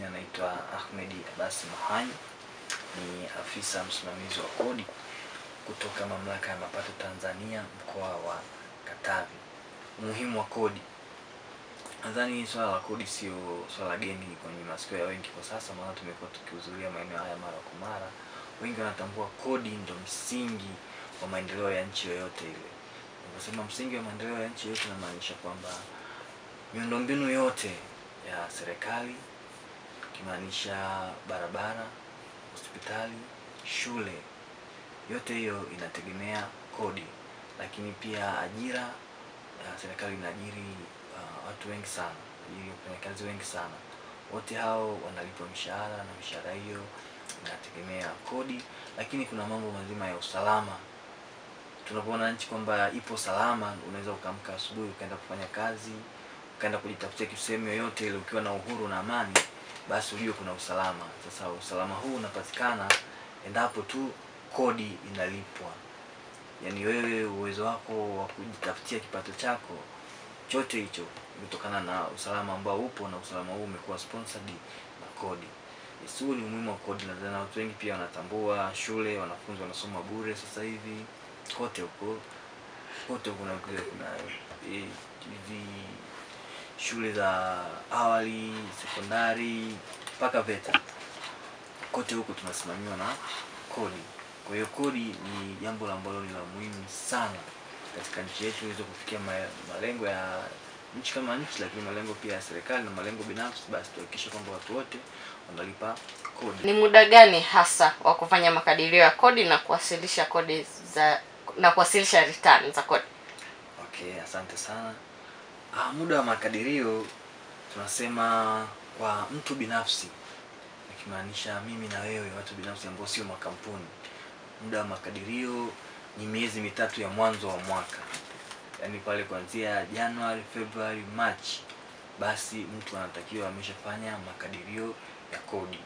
majina anaitwa Ahmed Abbas Mahanyi, ni afisa msimamizi wa kodi kutoka Mamlaka ya Mapato Tanzania mkoa wa Katavi. Umuhimu wa kodi. Nadhani swala la kodi sio swala geni kwenye masikio ya wengi kwa sasa, maana tumekuwa tukihudhuria maeneo haya mara kwa mara. Wengi wanatambua kodi ndio msingi wa maendeleo ya nchi yoyote ile. Unasema msingi wa maendeleo ya nchi yote inamaanisha kwamba miundombinu yote ya serikali, kimaanisha barabara, hospitali, shule, yote hiyo inategemea kodi. Lakini pia ajira, serikali inaajiri watu wengi sana, wafanyakazi wengi sana. Wote hao wanalipwa mishahara na mishahara hiyo inategemea kodi. Lakini kuna mambo mazima ya usalama. Tunapoona nchi kwamba ipo salama, unaweza ukaamka asubuhi ukaenda kufanya kazi, ukaenda kujitafutia sehemu yoyote ile ukiwa na uhuru na amani, basi ujue kuna usalama. Sasa usalama huu unapatikana endapo tu kodi inalipwa. Yaani wewe uwezo wako wa kujitafutia kipato chako chote hicho kutokana na usalama ambao upo, na usalama huu umekuwa sponsored na kodi. Huu ni umuhimu wa kodi, na watu wengi pia wanatambua. Shule wanafunzi wanasoma bure sasa hivi kote huko kuna hivi shule za awali, sekondari mpaka VETA, kote huko tunasimamiwa na kodi. Kwa hiyo kodi ni jambo ambalo ni la muhimu sana katika nchi yetu ili kufikia malengo ya nchi kama nchi, lakini malengo pia ya serikali na malengo binafsi. Basi tuhakikishe kwamba watu wote wanalipa kodi. Ni muda gani hasa wa kufanya makadirio ya kodi na kuwasilisha kodi na kuwasilisha return za kodi? Okay, asante sana. Muda wa makadirio tunasema kwa mtu binafsi, ikimaanisha mimi na wewe, watu binafsi ambao sio makampuni. Muda wa makadirio ni miezi mitatu ya mwanzo wa mwaka. Yaani pale kuanzia Januari, February, March, basi mtu anatakiwa ameshafanya makadirio ya kodi.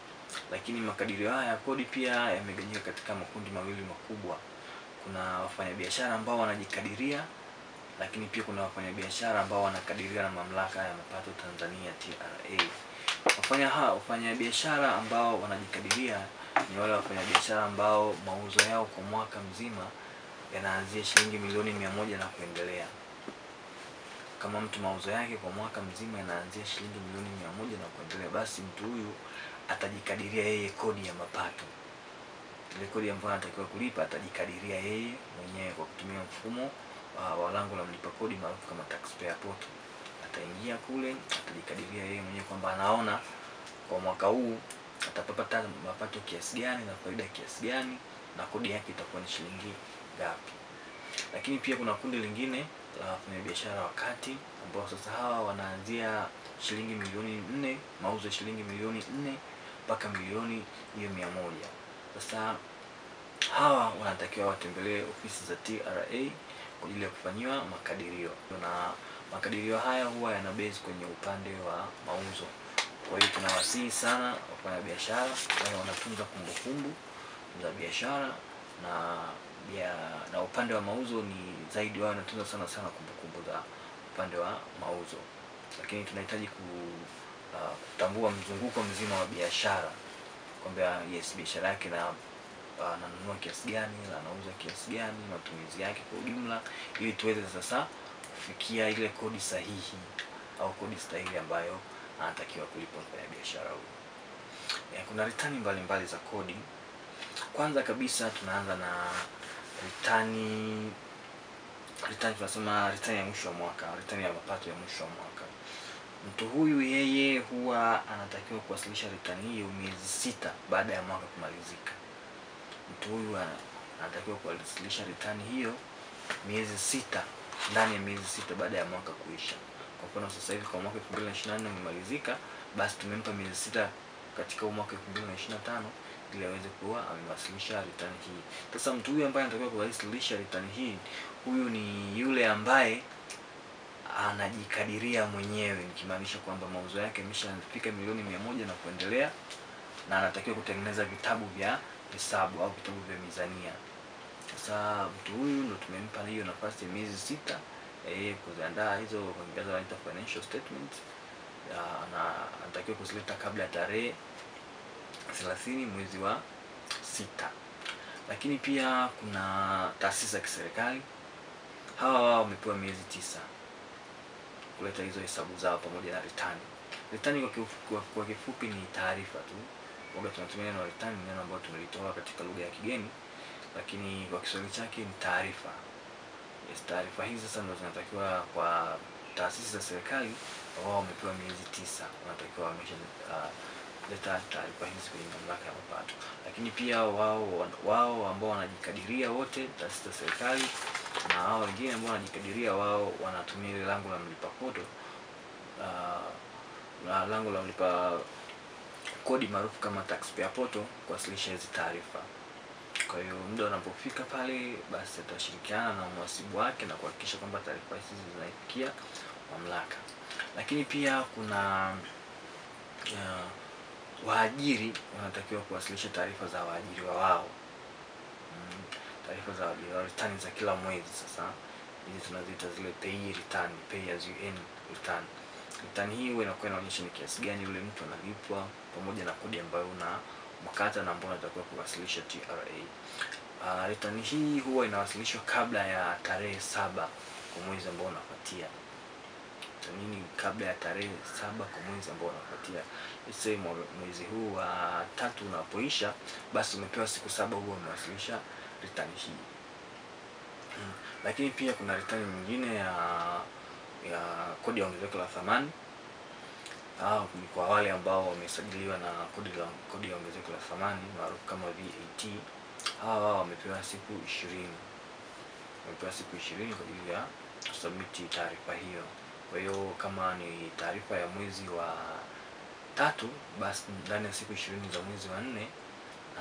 Lakini makadirio haya ya kodi pia yamegawanyika katika makundi mawili makubwa. Kuna wafanyabiashara ambao wanajikadiria, lakini pia kuna wafanyabiashara ambao wanakadiria na Mamlaka ya Mapato Tanzania TRA. Wafanyabiashara ambao wanajikadiria ni wale wafanyabiashara ambao mauzo yao kwa mwaka mzima yanaanzia shilingi milioni 100 na kuendelea. Kama mtu mauzo yake kwa mwaka mzima yanaanzia shilingi milioni 100 na kuendelea, basi mtu huyu atajikadiria yeye kodi ya mapato. Ile kodi ambayo anatakiwa kulipa atajikadiria yeye mwenyewe kwa kutumia mfumo wa lango la mlipa kodi maarufu kama taxpayer portal. Ataingia kule, atajikadiria yeye mwenyewe kwamba anaona kwa mwaka huu atapata mapato kiasi gani na faida kiasi gani, na kodi yake itakuwa ni shilingi ngapi. Lakini pia kuna kundi lingine la wafanyabiashara wakati ambao sasa hawa wanaanzia shilingi milioni 4, mauzo shilingi milioni 4 mpaka milioni 100. Sasa hawa wanatakiwa watembelee ofisi za TRA kwa ajili ya kufanyiwa makadirio, na makadirio haya huwa yana base kwenye upande wa mauzo. Kwa hiyo tunawasihi sana wafanyabiashara wale wanatunza kumbukumbu za biashara, na upande wa mauzo ni zaidi wao wanatunza sana kumbukumbu za upande wa mauzo. Lakini tunahitaji kutambua mzunguko mzima wa biashara kwamba yes, biashara yake na ananunua kiasi gani, anauza kiasi gani, matumizi yake kwa ujumla, ili tuweze sasa kufikia ile kodi sahihi au kodi stahili ambayo anatakiwa kulipa kwa biashara huyo. Kuna ritani mbalimbali za kodi. Kwanza kabisa tunaanza na ritani tunasema ritani ya mwisho wa mwaka, ritani ya mapato ya mwisho wa mwaka. Mtu huyu yeye huwa anatakiwa kuwasilisha ritani hiyo miezi 6 baada ya mwaka kumalizika. Mtu huyu anatakiwa kuwasilisha ritani hiyo miezi 6, ndani ya miezi 6 baada ya mwaka kuisha. Kwa mfano sasa hivi kwa mwaka 2024 umemalizika, basi tumempa miezi 6 katika mwaka 2025 ili aweze kuwa amewasilisha ritani hii. Sasa mtu huyu ambaye anatakiwa kuwasilisha ritani hii, huyu ni yule ambaye anajikadiria mwenyewe, nikimaanisha kwamba mauzo yake yameshafika milioni 100 na kuendelea, na anatakiwa kutengeneza vitabu vya hesabu au vitabu vya mizania. Sasa mtu huyu ndo tumempa hiyo nafasi ya miezi 6 kuziandaa hizo, kwa Kiingereza wanaita financial statements, na anatakiwa kuzileta kabla ya tarehe 30 mwezi wa 6. Lakini pia kuna taasisi za kiserikali, hawa wao wamepewa miezi 9 kuleta hizo hesabu zao pamoja na ritani. Ritani kwa kifupi ni taarifa tu. Kwa tunatumia neno ritani, neno ambalo tumelitoa katika lugha ya kigeni, lakini kwa Kiswahili chake ni taarifa. Yes, taarifa hizi sasa ndio zinatakiwa kwa taasisi za serikali, wao wamepewa miezi 9, wanatakiwa wamesha leta taarifa hizi kwenye mamlaka ya mapato. Lakini pia wao ambao wanajikadiria wote, taasisi za serikali na hao wengine ambao wanajikadiria, wao wanatumia ile lango la mlipa kodi, na lango la mlipa kodi maarufu kama taxpayer portal kuwasilisha hizi taarifa. Kwa hiyo muda unapofika pale, basi atashirikiana na mhasibu wake na kuhakikisha kwamba taarifa hizi zinaifikia mamlaka. Lakini pia kuna waajiri wanatakiwa kuwasilisha taarifa za waajiriwa wao, taarifa za waajiriwa, return za kila mwezi. Sasa hizi tunaziita zile pay return, pay as you earn return. Return hii inakuwa inaonyesha ni kiasi gani yule mtu analipwa pamoja na kodi ambayo una mkata na ambayo unatakiwa kuwasilisha TRA. Return hii huwa inawasilishwa kabla ya tarehe 7 kwa mwezi ambao unafuatia. Nini kabla ya tarehe 7 kwa mwezi ambao unafuatia? Let's mwezi huu wa 3 unapoisha, basi umepewa siku 7 huwa umewasilisha return hii. Lakini pia kuna return nyingine ya kodi ya ongezeko la thamani. Ni kwa wale ambao wamesajiliwa na kodi ya ongezeko la thamani maarufu kama VAT. Hawa wamepewa siku 20. Wamepewa siku 20 kwa ajili ya submit taarifa hiyo. Kwa hiyo kama ni taarifa ya mwezi wa 3, basi ndani ya siku 20 za mwezi wa 4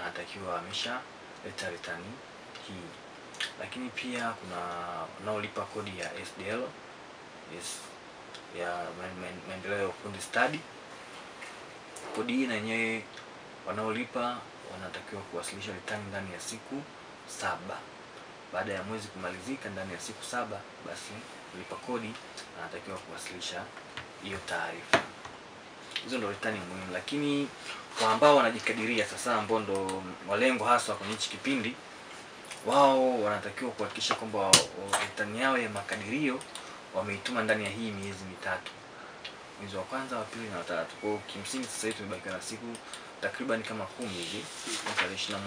anatakiwa amesha leta return hii. Lakini pia kuna wanaolipa kodi ya SDL, yes, ya maendeleo ya ufundi stadi. Kodi hii na yenyewe wanaolipa wanatakiwa kuwasilisha return ndani ya siku 7. Baada ya mwezi kumalizika, ndani ya siku 7, basi mlipa kodi anatakiwa kuwasilisha hiyo taarifa. Hizo ndio return muhimu. Lakini kwa ambao wanajikadiria sasa, ambao ndo walengo hasa kwenye hichi kipindi, wao wanatakiwa kuhakikisha kwamba return yao ya makadirio wameituma ndani ya hii miezi 3, mwezi wa kwanza, wa pili na wa 3. Kwa kimsingi sasa hivi tumebakiwa na siku takriban kama 10 hivi, tarehe 21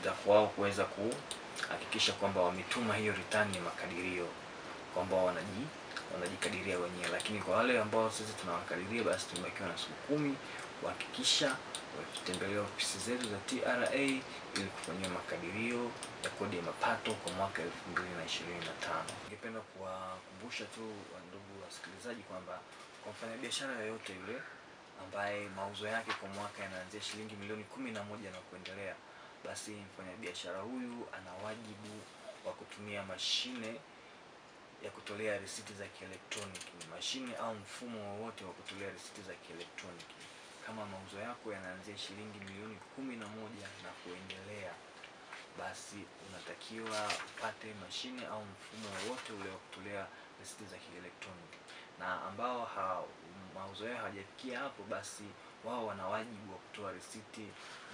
za kwao kuweza kuhakikisha kwamba wametuma hiyo return ya makadirio, kwamba wanajikadiria wenyewe. Lakini kwa wale ambao sisi tunawakadiria, basi tumebakiwa na siku 10 kuhakikisha wakitembelea ofisi zetu za TRA ili kufanyia makadirio ya kodi ya mapato kwa mwaka 2025. Ningependa kuwakumbusha tu ndugu wasikilizaji kwamba kwa mfanyabiashara yoyote yule ambaye mauzo yake kwa mwaka yanaanzia shilingi milioni 11 na kuendelea, basi mfanyabiashara huyu ana wajibu wa kutumia mashine ya kutolea risiti za kielektroniki, mashine au mfumo wowote wa kutolea risiti za kielektroniki. Kama mauzo yako yanaanzia shilingi milioni 11 na kuendelea, basi unatakiwa upate mashine au mfumo wowote ule wa kutolea risiti za kielektroniki. Na ambao mauzo yao hajafikia hapo, basi wao wana wajibu wa kutoa risiti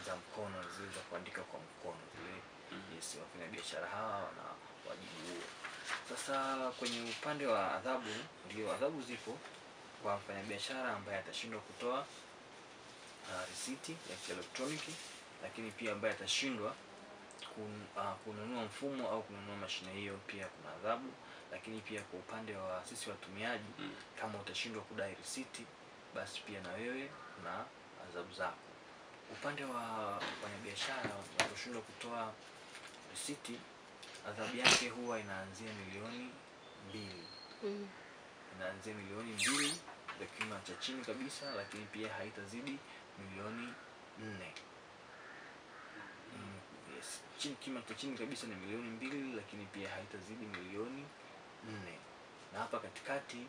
za mkono, zile za kuandika kwa mkono zile. Yes, wafanyabiashara hawa wana wajibu huo. Sasa kwenye upande wa adhabu, ndio adhabu zipo kwa mfanyabiashara ambaye atashindwa kutoa risiti ya kielektroniki, lakini pia ambaye atashindwa kununua mfumo au kununua mashine hiyo, pia kuna adhabu. Lakini pia kwa upande wa sisi watumiaji, kama utashindwa kudai risiti, basi pia na wewe kuna adhabu zako. Upande wa wafanyabiashara wanaoshindwa kutoa risiti, adhabu yake huwa inaanzia milioni 2. Inaanzia milioni 2 kwa kima cha chini kabisa, lakini pia haitazidi milioni 4. Yes, kima cha chini kabisa ni milioni 2, lakini pia haitazidi milioni 4. Na hapa katikati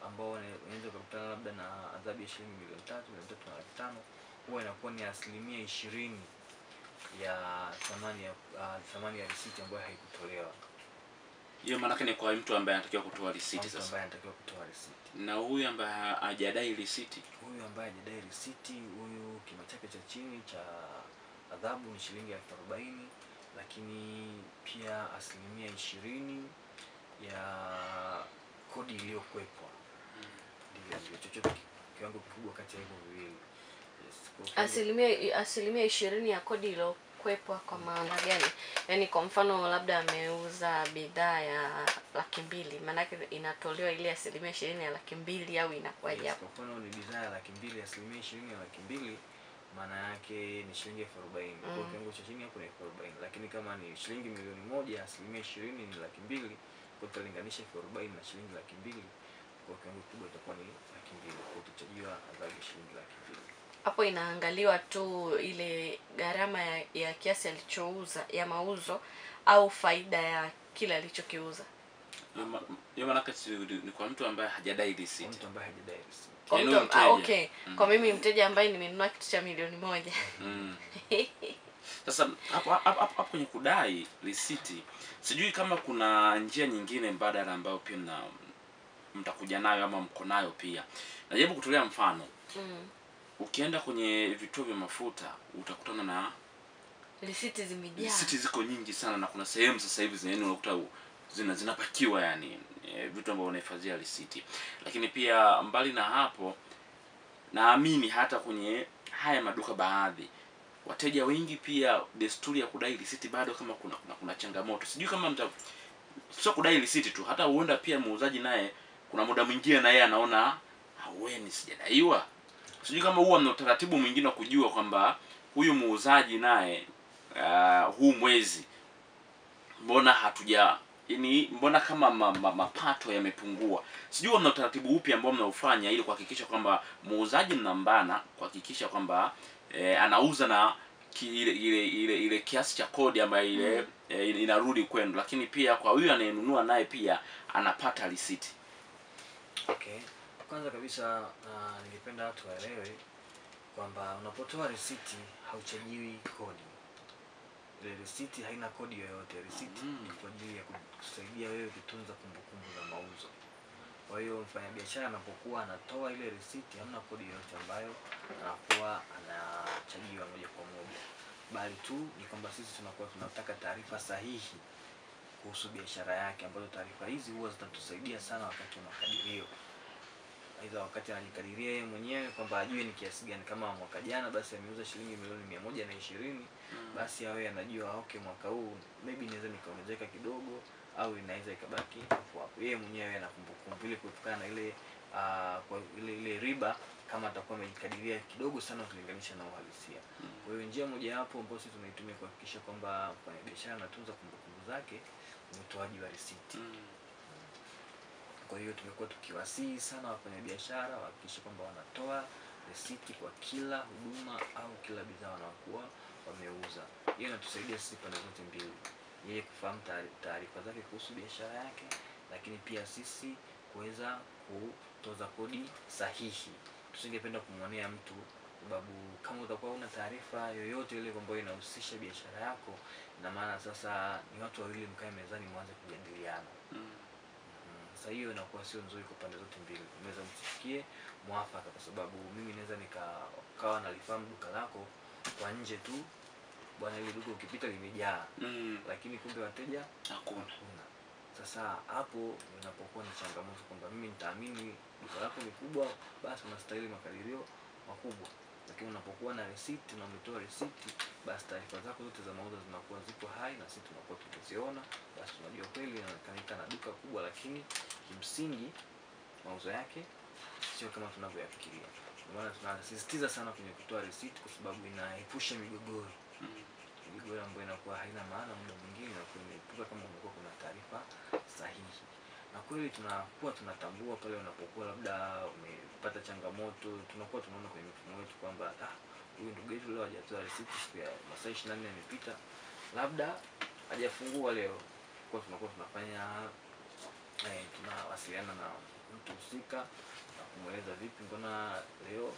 ambao wanaweza kukutana labda na adhabu ya shilingi milioni 3, milioni 3.5, huwa inakuwa ni 20% ya thamani ya risiti ambayo haikutolewa. Hiyo maana yake ni kwa mtu ambaye anatakiwa kutoa risiti sasa. Ambaye anatakiwa kutoa risiti. Na huyu ambaye hajadai risiti, huyu ambaye hajadai risiti, huyu kima chake cha chini cha adhabu ni shilingi 40,000, lakini pia 20% ya kodi iliyokwepa. Ndio chochote kiwango kikubwa kati ya hivyo viwili. Asilimia 20 ya kodi iliyokwepa kwa maana gani? Yaani kwa mfano labda ameuza bidhaa ya 200,000, maana yake inatolewa ile 20% ya 200,000 au inakuwaje hapo? Kwa mfano ni bidhaa ya 200,000, 20% ya 200,000 maana yake ni shilingi 40,000. Kwa kiwango cha chini hapo ni 40,000. Lakini kama ni shilingi 1,000,000, 20% ni 200,000, kwa kulinganisha 40,000 na shilingi 200,000, kwa kiwango kikubwa itakuwa ni 200,000. Kwa tutajiwa adhabu shilingi 200,000. Hapo inaangaliwa tu ile gharama ya kiasi alichouza ya mauzo au faida ya kile alichokiuza. Hiyo maana ni kwa mtu ambaye hajadai risiti. Mtu ambaye hajadai risiti. Kwa mtu, okay. Kwa mimi mteja ambaye nimenunua kitu cha 1,000,000. Sasa hapo kwenye kudai risiti, sijui kama kuna njia nyingine mbadala ambayo pia mtakuja nayo ama mko nayo pia. Najaribu kutolea mfano. Ukienda kwenye vituo vya mafuta utakutana na risiti zimejaa. Risiti ziko nyingi sana, na kuna sehemu sasa hivi unakuta zinapakiwa yani vitu ambavyo unahifadhia risiti. Lakini pia mbali na hapo, naamini hata kwenye haya maduka baadhi wateja wengi pia desturi ya kudai risiti bado kama kuna changamoto. Sijui kama sio kudai risiti tu, hata huenda pia muuzaji naye kuna muda mwingine na yeye anaona haweni sijadaiwa. Sijui kama huwa mna utaratibu mwingine wa kujua kwamba huyu muuzaji naye huu mwezi mbona mbona kama mapato yamepungua. Sijui mna utaratibu upi ambao mnaufanya ili kuhakikisha kwamba muuzaji mnambana kuhakikisha kwamba anauza na ile kiasi cha kodi ambayo ile inarudi kwenu, lakini pia kwa huyu anayenunua naye pia anapata risiti. Okay. Kwanza kabisa ningependa watu waelewe kwamba unapotoa risiti hauchajiwi kodi. Ile risiti haina kodi yoyote. Risiti ni kwa ajili ya kusaidia wewe kutunza kumbukumbu za mauzo. Kwa hiyo mfanyabiashara anapokuwa anatoa ile risiti hamna kodi yoyote ambayo anakuwa anachajiwa moja kwa moja. Bali tu ni kwamba sisi tunakuwa tunataka taarifa sahihi kuhusu biashara yake, ambazo taarifa hizi huwa zitatusaidia sana wakati wa makadirio. Aidha wakati anajikadiria yeye mwenyewe kwamba ajue ni kiasi gani. Kama mwaka jana basi ameuza shilingi 1,120,000, basi awe anajua okay, mwaka huu maybe inaweza nikaongezeka kidogo au inaweza ikabaki hapo hapo. Yeye mwenyewe ana kumbukumbu ili kuepukana na ile kwa ile riba kama atakuwa amejikadiria kidogo sana kulinganisha na uhalisia. Kwa hiyo njia moja hapo ambayo sisi tunaitumia kuhakikisha kwamba mfanyabiashara anatunza kumbukumbu zake ni utoaji wa risiti. Kwa hiyo tumekuwa tukiwasihi sana wafanyabiashara wahakikishe kwamba wanatoa risiti kwa kila huduma au kila bidhaa wanakuwa wameuza. Hiyo inatusaidia sisi pande zote mbili. Yeye kufahamu taarifa zake kuhusu biashara yake, lakini pia sisi kuweza kutoza kodi sahihi. Tusingependa kumwonea mtu, sababu kama utakuwa una taarifa yoyote ile ambayo inahusisha biashara yako, na maana sasa ni watu wawili mkae mezani mwanze kujadiliana. Sasa hiyo inakuwa sio nzuri kwa pande zote mbili. Unaweza msifikie mwafaka, kwa sababu mimi naweza nikawa nalifahamu duka lako kwa nje tu, bwana ile duka ukipita limejaa, lakini kumbe wateja hakuna. Sasa hapo inapokuwa ni changamoto kwamba mimi nitaamini duka lako ni kubwa, basi unastahili makadirio makubwa. Lakini unapokuwa na risiti na umetoa risiti, basi taarifa zako zote za mauzo zinakuwa ziko hai na sisi tunakuwa tukiziona, basi tunajua kweli inaonekana na duka kubwa, lakini kimsingi mauzo yake sio kama tunavyoyafikiria. Kwa maana tunasisitiza sana kwenye kutoa risiti, kwa sababu inaepusha migogoro. Migogoro ambayo inakuwa haina maana muda mwingine, na kuepuka kama umekuwa kuna taarifa sahihi. Na kweli tunakuwa tunatambua pale unapokuwa labda umepata changamoto, tunakuwa tunaona kwenye mfumo wetu kwamba huyu ndugu yetu leo hajatoa risiti, siku ya masaa 24 yamepita, labda hajafungua leo. Kwa tunakuwa tunafanya tunawasiliana na mtu husika na kumweleza vipi, mbona leo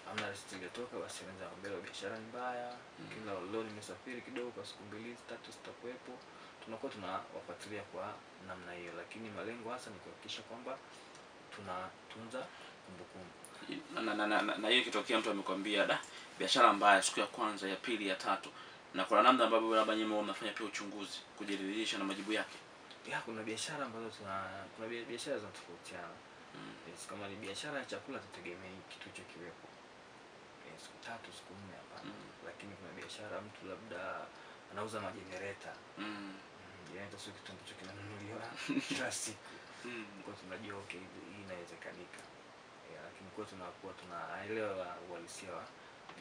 hamna risiti iliyotoka. Basi anaweza kuambia biashara ni mbaya, kila leo nimesafiri kidogo kwa siku 2-3 sitakuwepo, tunakuwa tunawafuatilia kwa namna hiyo, lakini malengo hasa ni kuhakikisha kwamba tunatunza kumbukumbu. Na hiyo kitokea mtu amekwambia biashara mbaya siku ya kwanza, ya pili, ya tatu, na kuna namna ambavyo labda nyinyi mnafanya pia uchunguzi kujiridhisha na majibu yake? Kuna biashara ambazo kuna biashara zinatofautiana. Yes, kama ni biashara ya chakula tutegemea kitu hicho kiwepo. Siku 3 siku 4 hapa. Lakini kuna biashara mtu labda anauza majenereta. Jenereta sio kitu ambacho kinanunuliwa kila siku. Kwa tunajua okay, hii inawezekanika. Lakini kwa tunakuwa tunaelewa uhalisia wa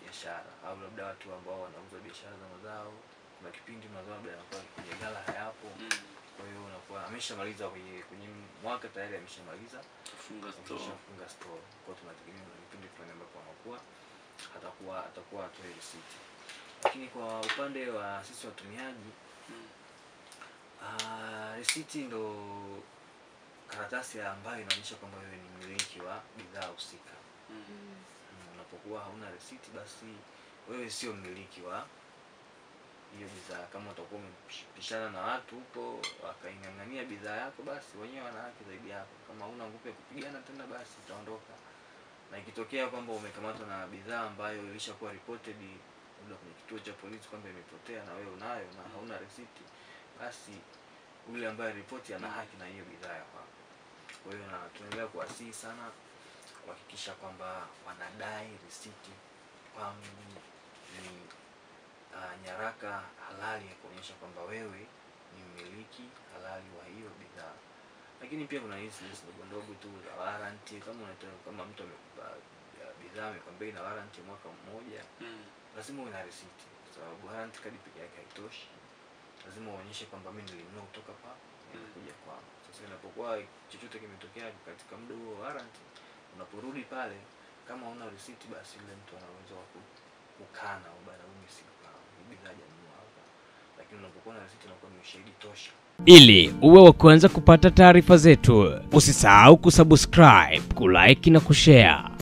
biashara, au labda watu ambao wanauza biashara za mazao, kuna kipindi mazao labda yanakuwa kwenye ghala hayapo. Kwa hiyo unakuwa ameshamaliza kwenye mwaka tayari ameshamaliza kufunga store. Kwa tunategemea na kipindi fulani ambapo anakuwa atakuwa atoe receipt. Lakini kwa upande wa sisi watumiaji, receipt ndo karatasi ambayo inaonyesha kwamba wewe ni mmiliki wa bidhaa husika. Unapokuwa hauna receipt, basi wewe sio mmiliki wa hiyo bidhaa. Kama utakuwa umepishana na watu huko wakaingangania bidhaa yako, basi wenyewe wana haki zaidi yako. Kama huna nguvu ya kupigana tena, basi utaondoka. Na ikitokea kwamba umekamatwa na bidhaa ambayo ilishakuwa reported labda kwenye kituo cha polisi kwamba imepotea na wewe unayo na hauna receipt, basi yule ambaye ripoti ana haki na hiyo bidhaa yako. Kwa hiyo tunaendelea kuwasihi sana kuhakikisha kwamba wanadai receipt kwangu ni nyaraka halali ya kuonyesha kwamba wewe ni mmiliki halali wa hiyo bidhaa. Lakini pia kuna hizi ndogo tu za warranty. Kama mtu amekupa bidhaa amekwambia ina warranty mwaka mmoja, lazima uwe na receipt, kwa sababu warranty kadi pekee yake haitoshi. Lazima uonyeshe kwamba mimi nilinunua kutoka kwa kuja kwako. Sasa inapokuwa chochote kimetokea katika muda huo warranty, unaporudi pale kama una receipt, basi yule mtu anaweza kukana au bana bidhaa hajanunua hapa. Lakini unapokuwa na receipt unakuwa ni ushahidi tosha. Ili uwe wa kwanza kupata taarifa zetu, usisahau kusubscribe, kulike na kushare.